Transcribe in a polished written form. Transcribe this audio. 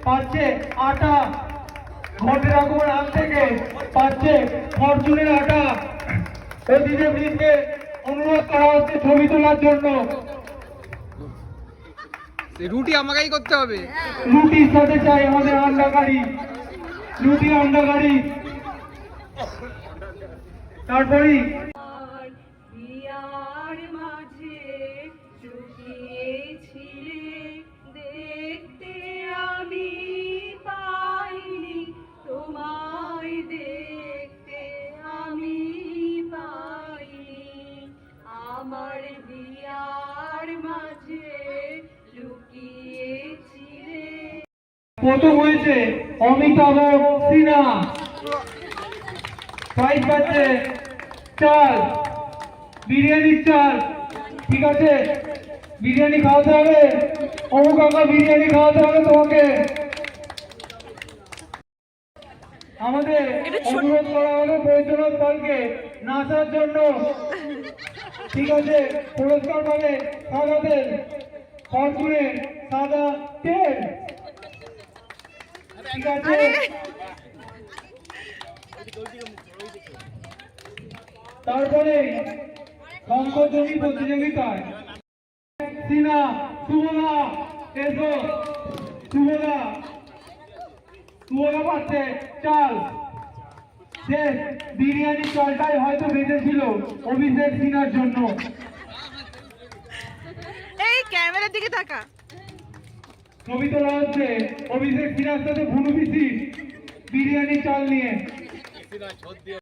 পাচ্ছে আটা, ঘটের আগমন হাত থেকে পাচ্ছে ফরচুনের আটা। অতিথি বৃন্দকে অনুরোধ করা হচ্ছে ছবি তোলার জন্য। রুটি আমাকেই করতে হবে। রুটির সাথে চাই আমাদের আন্ডা কারি, রুটি আন্ডা কারি। তারপরেই দেখতে আমি পাইনি, তোমায় দেখতে আমি পাইনি, আমার বিয়ার মাঝে লুকিয়েছিলে। প্রথম হয়েছে অমিতাভ সিনহা, প্রাইজ পাচ্ছে চাল, বিরিয়ানির চাল। ঠিক আছে, বিরিয়ানি খাওয়াতে হবে, অমু কাকা বিরিয়ানি খাওয়াতে হবে তোমাকে। আমাদের অনুরোধ করা হলো বৈদ্যনাথ পালকে নাচার জন্য। ঠিক আছে, পুরস্কার পাবে সাদা তেল, ফরচুনের সাদা তেল। ঠিক আছে, তারপরে শঙ্করধ্বনি প্রতিযোগিতায় সিনা সুমনা এসো, সুমনা পাচ্ছে চাল। শেষ বিরিয়ানি চালটাই হয়তো বেঁচেছিল অভিষেক সিনার জন্য। এই ক্যামেরার দিকে তাকা। ছবি তোলা হচ্ছে অভিষেক সিনার সাথে ভুনু পিসি বিরিয়ানি চাল নিয়ে।